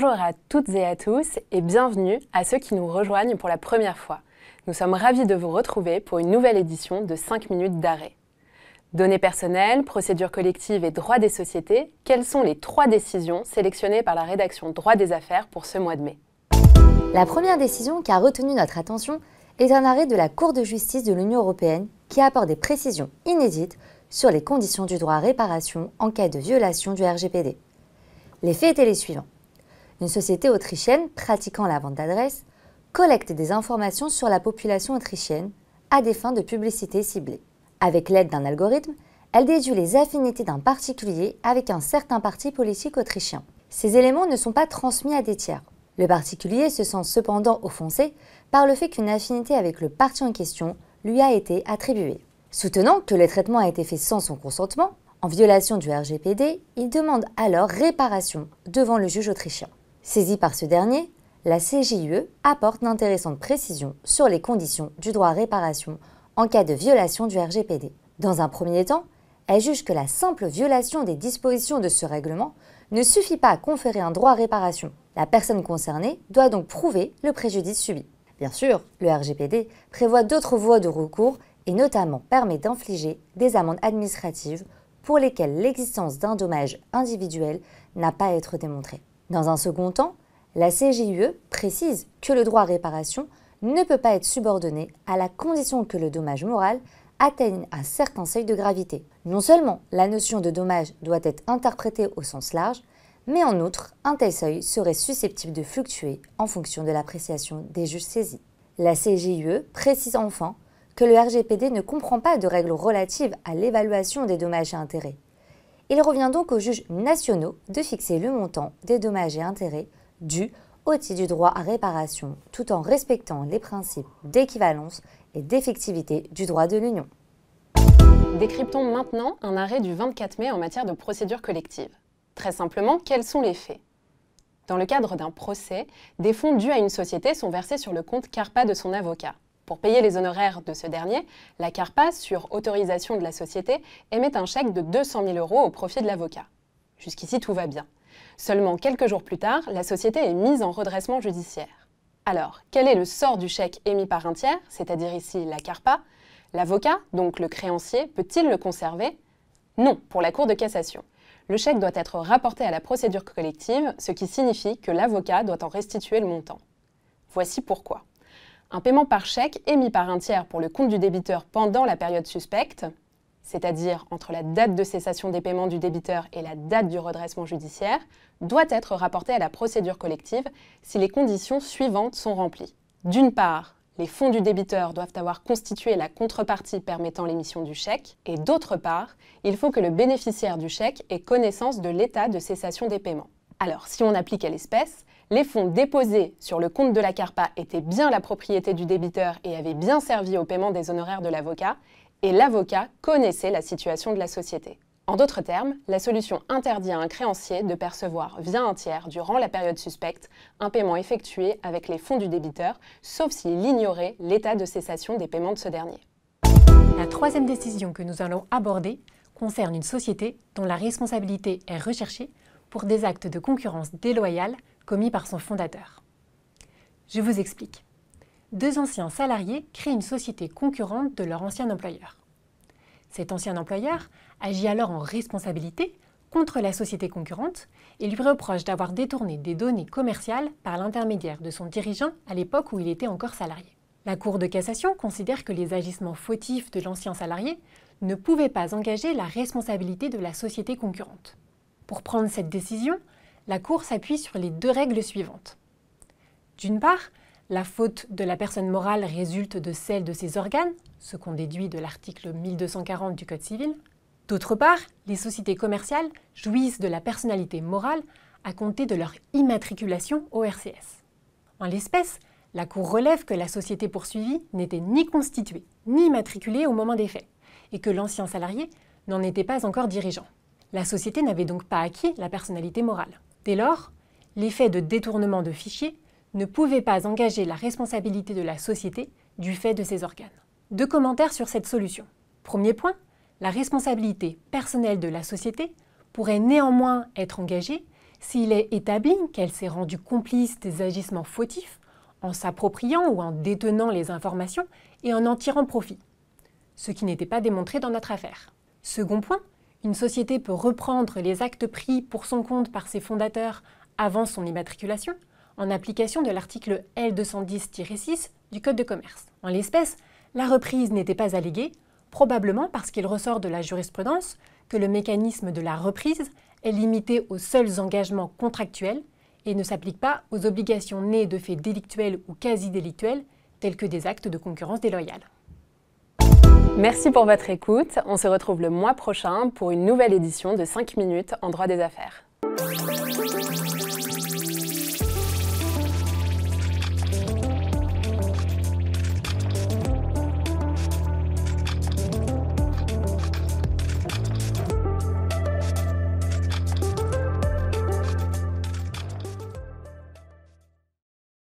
Bonjour à toutes et à tous et bienvenue à ceux qui nous rejoignent pour la première fois. Nous sommes ravis de vous retrouver pour une nouvelle édition de 5 minutes d'arrêt. Données personnelles, procédures collectives et droit des sociétés, quelles sont les 3 décisions sélectionnées par la rédaction Droit des affaires pour ce mois de mai? La première décision qui a retenu notre attention est un arrêt de la Cour de justice de l'Union européenne qui apporte des précisions inédites sur les conditions du droit à réparation en cas de violation du RGPD. Les faits étaient les suivants. Une société autrichienne pratiquant la vente d'adresses collecte des informations sur la population autrichienne à des fins de publicité ciblée. Avec l'aide d'un algorithme, elle déduit les affinités d'un particulier avec un certain parti politique autrichien. Ces éléments ne sont pas transmis à des tiers. Le particulier se sent cependant offensé par le fait qu'une affinité avec le parti en question lui a été attribuée. Soutenant que le traitement a été fait sans son consentement, en violation du RGPD, il demande alors réparation devant le juge autrichien. Saisie par ce dernier, la CJUE apporte d'intéressantes précisions sur les conditions du droit à réparation en cas de violation du RGPD. Dans un premier temps, elle juge que la simple violation des dispositions de ce règlement ne suffit pas à conférer un droit à réparation. La personne concernée doit donc prouver le préjudice subi. Bien sûr, le RGPD prévoit d'autres voies de recours et notamment permet d'infliger des amendes administratives pour lesquelles l'existence d'un dommage individuel n'a pas à être démontrée. Dans un second temps, la CJUE précise que le droit à réparation ne peut pas être subordonné à la condition que le dommage moral atteigne un certain seuil de gravité. Non seulement la notion de dommage doit être interprétée au sens large, mais en outre, un tel seuil serait susceptible de fluctuer en fonction de l'appréciation des juges saisis. La CJUE précise enfin que le RGPD ne comprend pas de règles relatives à l'évaluation des dommages et intérêts. Il revient donc aux juges nationaux de fixer le montant des dommages et intérêts dus au titre du droit à réparation, tout en respectant les principes d'équivalence et d'effectivité du droit de l'Union. Décryptons maintenant un arrêt du 24 mai en matière de procédure collective. Très simplement, quels sont les faits? Dans le cadre d'un procès, des fonds dus à une société sont versés sur le compte CARPA de son avocat. Pour payer les honoraires de ce dernier, la CARPA, sur autorisation de la société, émet un chèque de 200 000 € au profit de l'avocat. Jusqu'ici, tout va bien. Seulement quelques jours plus tard, la société est mise en redressement judiciaire. Alors, quel est le sort du chèque émis par un tiers, c'est-à-dire ici la CARPA? L'avocat, donc le créancier, peut-il le conserver? Non, pour la Cour de cassation. Le chèque doit être rapporté à la procédure collective, ce qui signifie que l'avocat doit en restituer le montant. Voici pourquoi. Un paiement par chèque émis par un tiers pour le compte du débiteur pendant la période suspecte, c'est-à-dire entre la date de cessation des paiements du débiteur et la date du redressement judiciaire, doit être rapporté à la procédure collective si les conditions suivantes sont remplies. D'une part, les fonds du débiteur doivent avoir constitué la contrepartie permettant l'émission du chèque, et d'autre part, il faut que le bénéficiaire du chèque ait connaissance de l'état de cessation des paiements. Alors, si on applique à l'espèce, les fonds déposés sur le compte de la CARPA étaient bien la propriété du débiteur et avaient bien servi au paiement des honoraires de l'avocat, et l'avocat connaissait la situation de la société. En d'autres termes, la solution interdit à un créancier de percevoir via un tiers, durant la période suspecte, un paiement effectué avec les fonds du débiteur, sauf s'il ignorait l'état de cessation des paiements de ce dernier. La troisième décision que nous allons aborder concerne une société dont la responsabilité est recherchée pour des actes de concurrence déloyale commis par son fondateur. Je vous explique. 2 anciens salariés créent une société concurrente de leur ancien employeur. Cet ancien employeur agit alors en responsabilité contre la société concurrente et lui reproche d'avoir détourné des données commerciales par l'intermédiaire de son dirigeant à l'époque où il était encore salarié. La Cour de cassation considère que les agissements fautifs de l'ancien salarié ne pouvaient pas engager la responsabilité de la société concurrente. Pour prendre cette décision, la Cour s'appuie sur les 2 règles suivantes. D'une part, la faute de la personne morale résulte de celle de ses organes, ce qu'on déduit de l'article 1240 du Code civil. D'autre part, les sociétés commerciales jouissent de la personnalité morale à compter de leur immatriculation au RCS. En l'espèce, la Cour relève que la société poursuivie n'était ni constituée ni immatriculée au moment des faits, et que l'ancien salarié n'en était pas encore dirigeant. La société n'avait donc pas acquis la personnalité morale. Dès lors, les faits de détournement de fichiers ne pouvaient pas engager la responsabilité de la société du fait de ses organes. 2 commentaires sur cette solution. Premier point, la responsabilité personnelle de la société pourrait néanmoins être engagée s'il est établi qu'elle s'est rendue complice des agissements fautifs en s'appropriant ou en détenant les informations et en tirant profit, ce qui n'était pas démontré dans notre affaire. Second point, une société peut reprendre les actes pris pour son compte par ses fondateurs avant son immatriculation, en application de l'article L210-6 du Code de commerce. En l'espèce, la reprise n'était pas alléguée, probablement parce qu'il ressort de la jurisprudence que le mécanisme de la reprise est limité aux seuls engagements contractuels et ne s'applique pas aux obligations nées de faits délictuels ou quasi-délictuels, tels que des actes de concurrence déloyale. Merci pour votre écoute. On se retrouve le mois prochain pour une nouvelle édition de 5 minutes en droit des affaires.